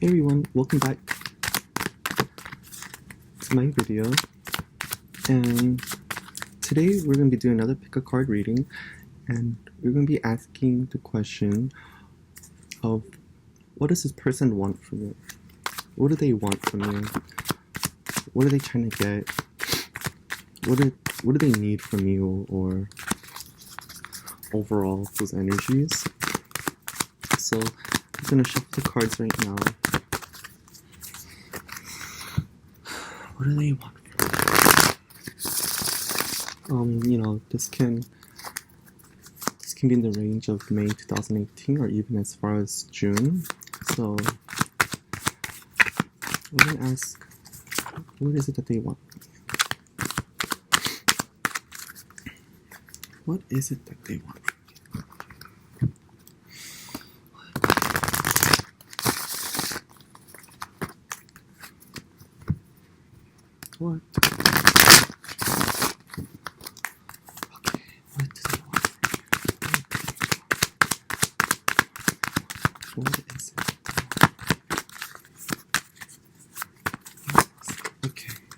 Hey everyone, welcome back to my video, and today we're going to be doing another pick a card reading, and we're going to be asking the question of what does this person want from you? What do they want from you? What are they trying to get? What do they need from you, or overall those energies? So I'm going to shuffle the cards right now. What do they want from you? This can be in the range of May 2018 or even as far as June. So I'm gonna ask, what is it that they want? What is it that they want? What? Okay, what do they want? What is it?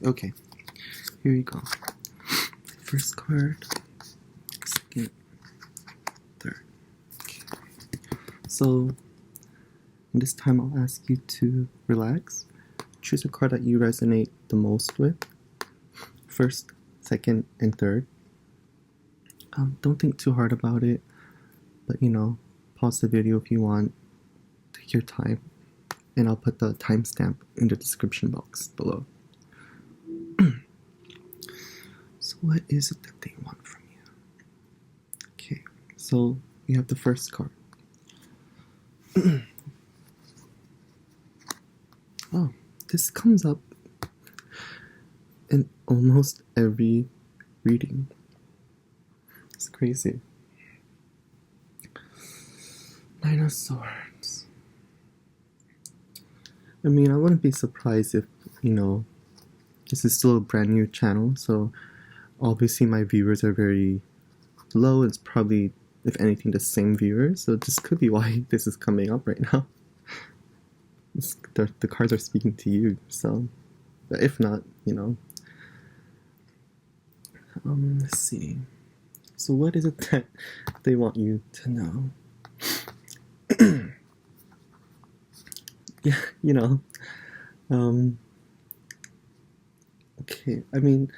Okay. Here you go. First card, second, third. Okay. So this time I'll ask you to relax. Choose a card that you resonate the most with. First, second, and third. Don't think too hard about it, but pause the video if you want. Take your time, and I'll put the timestamp in the description box below. So what is it that they want from you? Okay, so we have the first card. Oh, this comes up in almost every reading. It's crazy. Nine of Swords. I mean, I wouldn't be surprised if, this is still a brand new channel, so obviously my viewers are very low. It's probably, if anything, the same viewers, so this could be why this is coming up right now. The cards are speaking to you, so, but if not, let's see. So what is it that they want you to know? Yeah, okay, I mean,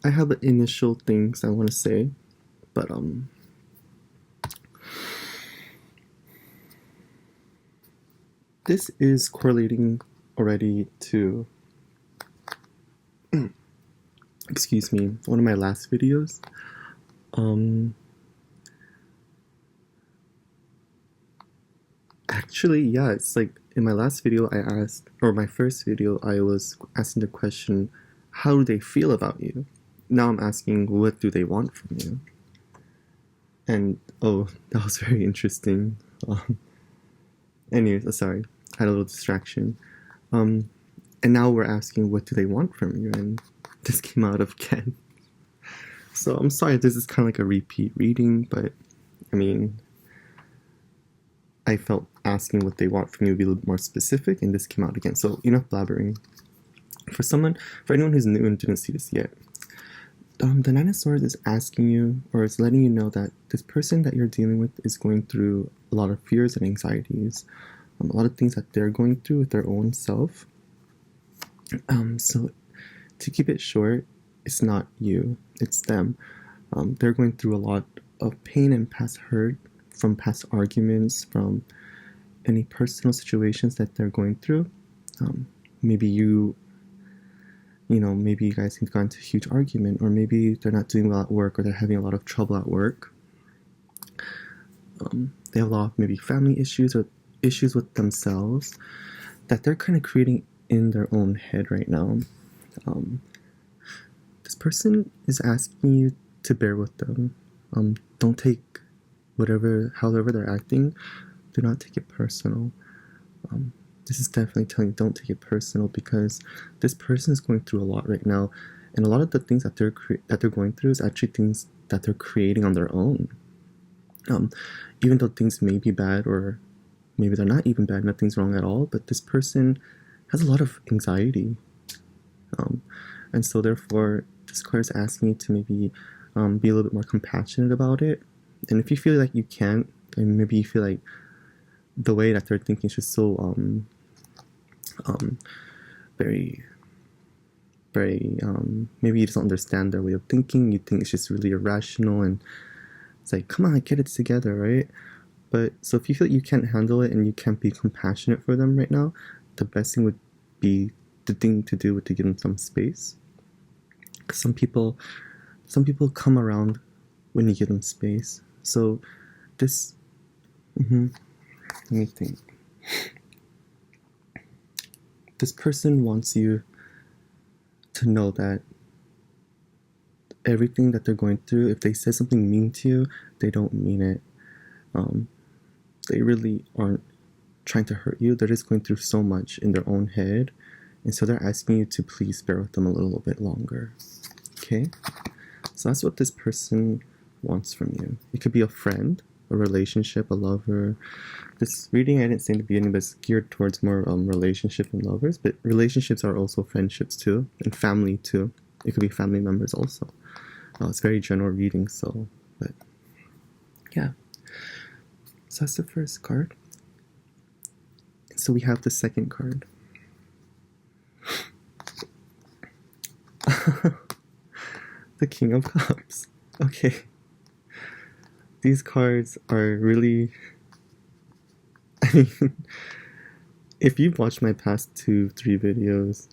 I have initial things I want to say, but this is correlating already to excuse me, one of my last videos. Actually, yeah, it's like in my last video my first video, I was asking the question, how do they feel about you? Now I'm asking, what do they want from you? And, oh, that was very interesting. Anyways, sorry, I had a little distraction. And now we're asking, what do they want from you? And this came out of Ken. So I'm sorry, this is kind of like a repeat reading, but I mean, I felt asking what they want from you would be a little more specific, and this came out again. So enough blabbering. For anyone who's new and didn't see this yet, the Nine of Swords is asking you, or it's letting you know that this person that you're dealing with is going through a lot of fears and anxieties, a lot of things that they're going through with their own self. So to keep it short, it's not you, it's them. They're going through a lot of pain and past hurt from past arguments, from any personal situations that they're going through. Maybe maybe you guys have gone into a huge argument, or maybe they're not doing well at work, or they're having a lot of trouble at work. They have a lot of maybe family issues or issues with themselves that they're kind of creating in their own head right now. This person is asking you to bear with them. Don't take however they're acting, do not take it personal. This is definitely telling you, don't take it personal, because this person is going through a lot right now, and a lot of the things that they're going through is actually things that they're creating on their own. Even though things may be bad or maybe they're not even bad, nothing's wrong at all, but this person has a lot of anxiety. And so therefore, this card is asking you to maybe be a little bit more compassionate about it. And if you feel like you can't, and maybe you feel like the way that they're thinking is just so very maybe you just don't understand their way of thinking. You think it's just really irrational, and it's like, come on, get it together, right? But so if you feel like you can't handle it and you can't be compassionate for them right now, the best thing would be, the thing to do would to give them some space. Because some people come around when you give them space. So this, let me think. This person wants you to know that everything that they're going through, if they say something mean to you, they don't mean it. They really aren't trying to hurt you. They're just going through so much in their own head. And so they're asking you to please bear with them a little bit longer. Okay? So that's what this person wants from you. It could be a friend, a relationship, a lover. This reading, I didn't say to be any, but it's geared towards more relationship and lovers. But relationships are also friendships too, and family too. It could be family members also. It's very general reading, so, but yeah. So that's the first card. So we have the second card. The King of Cups. Okay. These cards are really... I mean, if you've watched my past 2-3 videos,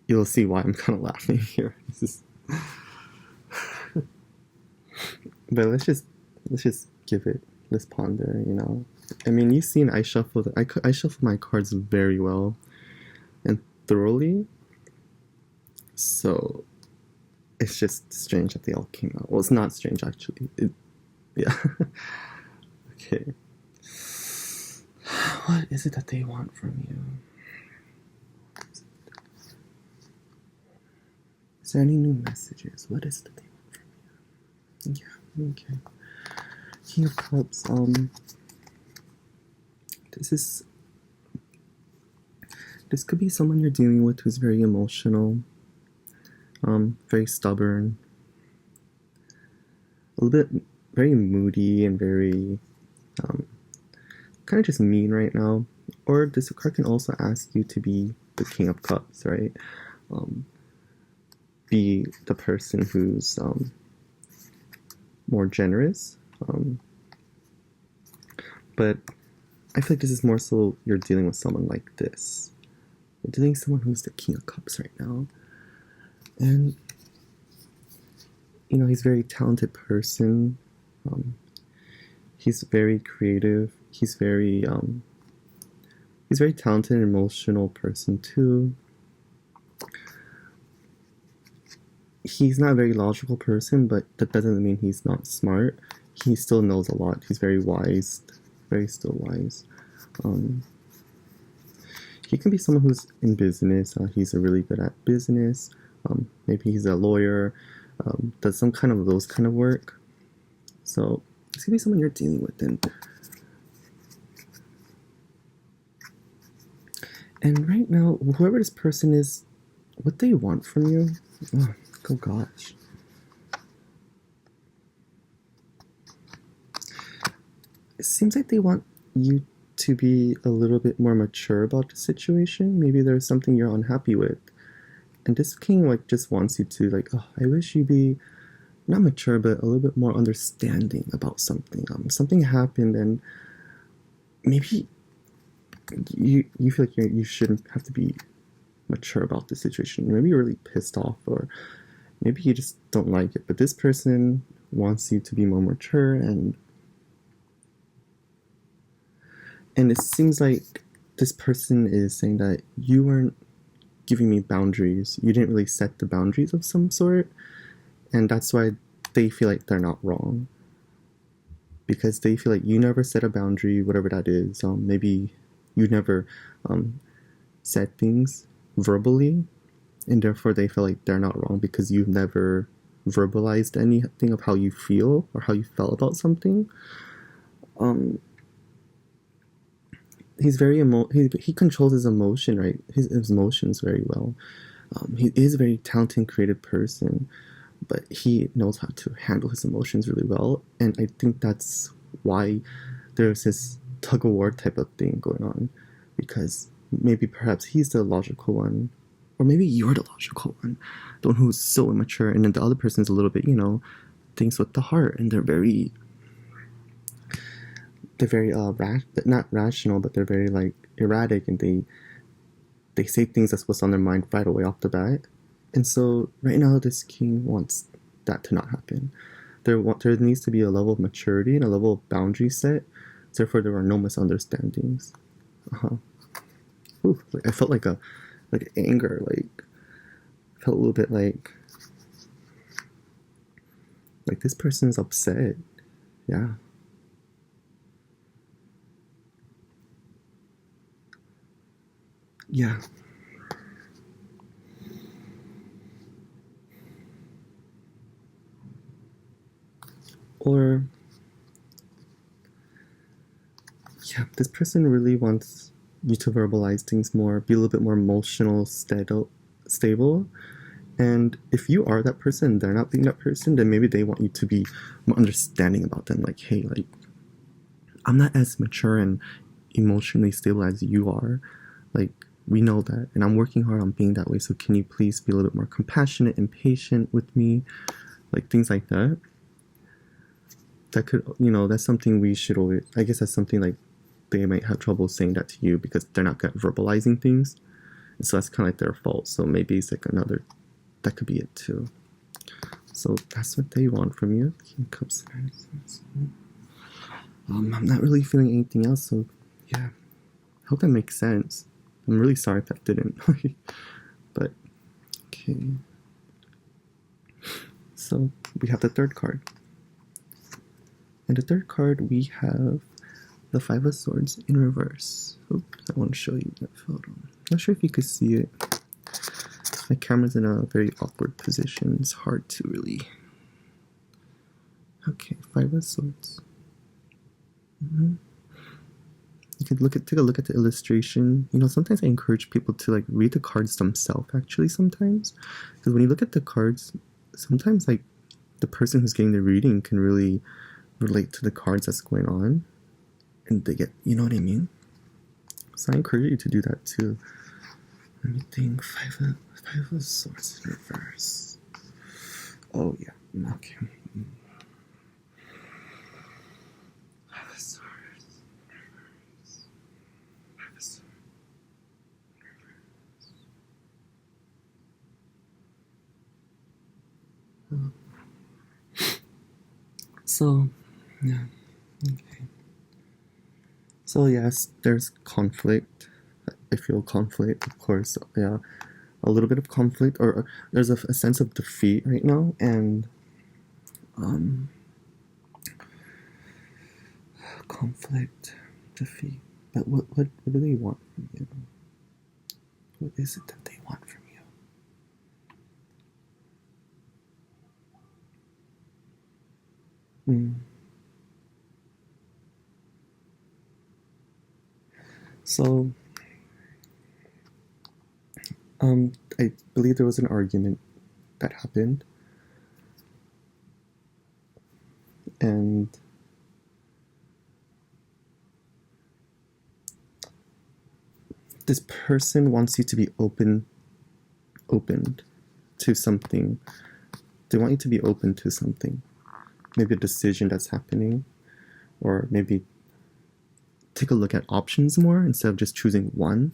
you'll see why I'm kind of laughing here. This is... But let's just give it, let's ponder, you know. I mean, you've seen I shuffle my cards very well and thoroughly. So it's just strange that they all came out. Well, it's not strange actually. Yeah. Okay. What is it that they want from you? Is there any new messages? What is it that they want from you? Yeah, okay. King of Cups, this could be someone you're dealing with who's very emotional, very stubborn, a little bit very moody and very kind of just mean right now. Or this card can also ask you to be the King of Cups, right? Be the person who's more generous. But I feel like this is more so you're dealing with someone like this. You're dealing with someone who's the King of Cups right now. And, you know, he's a very talented person. He's very creative. He's very talented and emotional person too. He's not a very logical person, but that doesn't mean he's not smart. He still knows a lot. He's very wise, very still wise. He can be someone who's in business. He's really good at business. Maybe he's a lawyer, does some kind of those kind of work. So this could be someone you're dealing with. And right now, whoever this person is, what they want from you, oh gosh. It seems like they want you to be a little bit more mature about the situation. Maybe there's something you're unhappy with. And this king just wants you to I wish you'd be not mature, but a little bit more understanding about something. Something happened and maybe you feel like you shouldn't have to be mature about the situation. Maybe you're really pissed off, or maybe you just don't like it. But this person wants you to be more mature, and it seems like this person is saying that you weren't giving me boundaries. You didn't really set the boundaries of some sort, and that's why they feel like they're not wrong. Because they feel like you never set a boundary, whatever that is. Maybe you never said things verbally, and therefore they feel like they're not wrong because you've never verbalized anything of how you feel or how you felt about something. he's very he controls his emotion, right? His emotions very well. He is a very talented and creative person, but he knows how to handle his emotions really well, and I think that's why there's this tug of war type of thing going on, because maybe perhaps he's the logical one, or maybe you're the logical one, the one who's so immature, and then the other person's a little bit, thinks with the heart, and they're very not rational, but they're very like erratic, and they say things that's what's on their mind right away off the bat. And so right now this king wants that to not happen. There needs to be a level of maturity and a level of boundary set, therefore there are no misunderstandings. Ooh, I felt like anger, felt a little bit like this person's upset. Yeah. Yeah. Or, yeah, this person really wants you to verbalize things more, be a little bit more emotional, stable. And if you are that person, they're not being that person, then maybe they want you to be more understanding about them. Like, hey, I'm not as mature and emotionally stable as you are. We know that, and I'm working hard on being that way, so can you please be a little bit more compassionate and patient with me? Things like that. That could, that's something we should always, I guess that's something they might have trouble saying that to you because they're not good at verbalizing things. And so that's kind of their fault. So maybe it's another, that could be it too. So that's what they want from you. King of Cups. I'm not really feeling anything else, so yeah. I hope that makes sense. I'm really sorry if that didn't. But, okay. So, we have the third card. And the third card, we have the Five of Swords in reverse. Oops, I want to show you that photo. Not sure if you could see it. My camera's in a very awkward position. It's hard to really... Okay, Five of Swords. You could take a look at the illustration. Sometimes I encourage people to read the cards themselves, actually, sometimes. Because when you look at the cards, sometimes the person who's getting the reading can really relate to the cards that's going on. And they get, you know what I mean? So I encourage you to do that too. Let me think. Five of Swords in reverse. Oh, yeah. Okay. So, yeah, okay. So, yes, there's conflict. I feel conflict, of course, yeah. A little bit of conflict, or there's a sense of defeat right now, and, conflict, defeat. But what do they want from you? What is it that they want from you? So, I believe there was an argument that happened, and this person wants you to be opened to something. They want you to be open to something, maybe a decision that's happening, or maybe take a look at options more instead of just choosing one.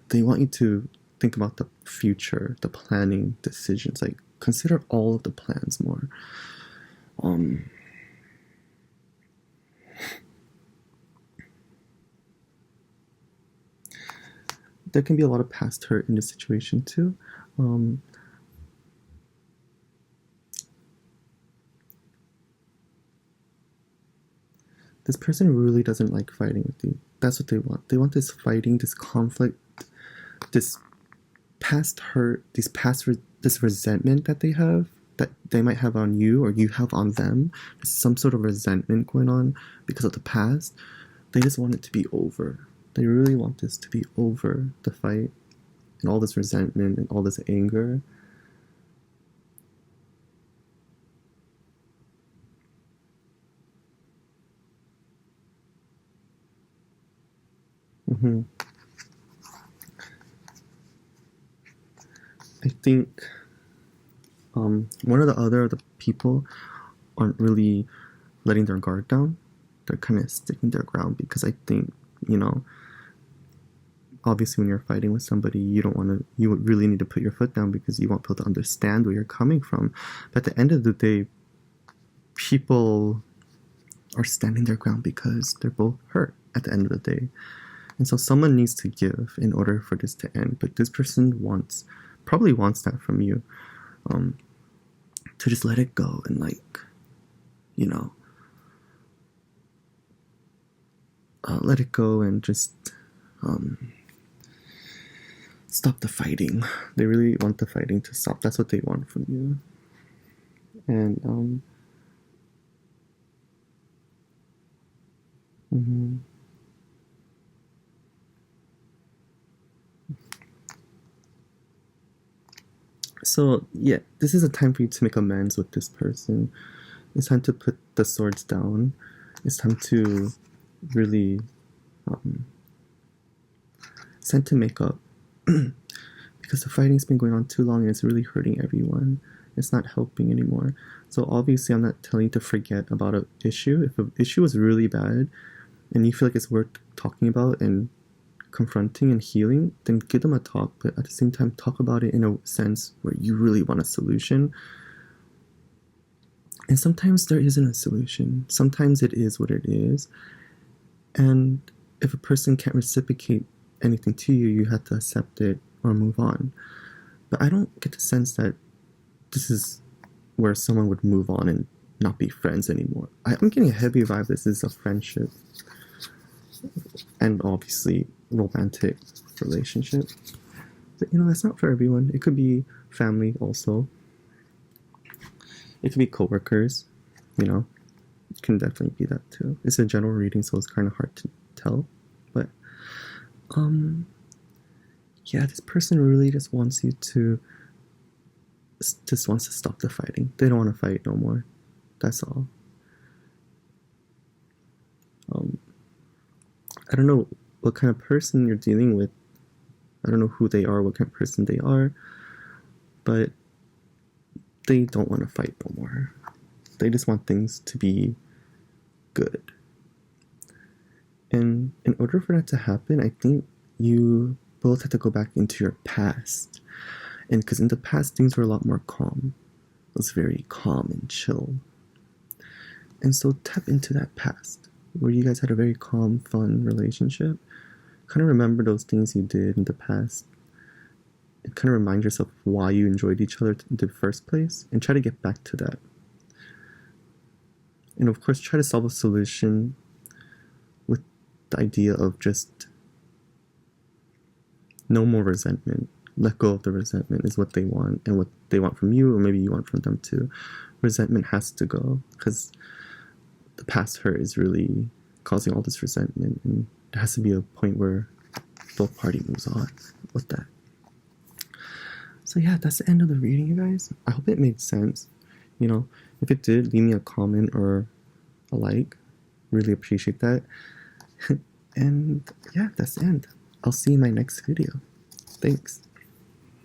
They want you to think about the future, the planning, decisions. Consider all of the plans more. There can be a lot of past hurt in this situation too. This person really doesn't like fighting with you. That's what they want. They want this fighting, this conflict, this past hurt, this resentment that they might have on you or you have on them. There's some sort of resentment going on because of the past. They just want it to be over. They really want this to be over, the fight, and all this resentment and all this anger. I think one of the people aren't really letting their guard down. They're kind of sticking their ground because I think, obviously when you're fighting with somebody, you really need to put your foot down because you want people to understand where you're coming from. But at the end of the day, people are standing their ground because they're both hurt at the end of the day. And so someone needs to give in order for this to end. But this person probably wants that from you, to just let it go and let it go and just stop the fighting. They really want the fighting to stop. That's what they want from you. And so yeah, this is a time for you to make amends with this person. It's time to put the swords down. It's time to really it's time to make up because the fighting's been going on too long and it's really hurting everyone. It's not helping anymore. So obviously I'm not telling you to forget about an issue. If an issue is really bad and you feel like it's worth talking about and confronting and healing, then give them a talk, but at the same time talk about it in a sense where you really want a solution. And sometimes there isn't a solution. Sometimes it is what it is. And if a person can't reciprocate anything to you, you have to accept it or move on. But I don't get the sense that this is where someone would move on and not be friends anymore. I'm getting a heavy vibe this is a friendship. And obviously romantic relationship. But that's not for everyone. It could be family also. It could be coworkers, It can definitely be that too. It's a general reading, so it's kind of hard to tell. But yeah, this person really just wants you to stop the fighting. They don't want to fight no more. That's all. I don't know what kind of person you're dealing with. I don't know who they are, what kind of person they are, but they don't want to fight no more. They just want things to be good. And in order for that to happen, I think you both have to go back into your past. And because in the past, things were a lot more calm. It was very calm and chill. And so tap into that past where you guys had a very calm, fun relationship. Kind of remember those things you did in the past. And kind of remind yourself why you enjoyed each other in the first place. And try to get back to that. And of course, try to solve a solution with the idea of just no more resentment. Let go of the resentment is what they want, and what they want from you, or maybe you want from them too. Resentment has to go, because the past hurt is really causing all this resentment, and there has to be a point where both parties moves on with that. So yeah, that's the end of the reading, you guys. I hope it made sense. If it did, leave me a comment or a like. Really appreciate that. And yeah, that's the end. I'll see you in my next video. Thanks.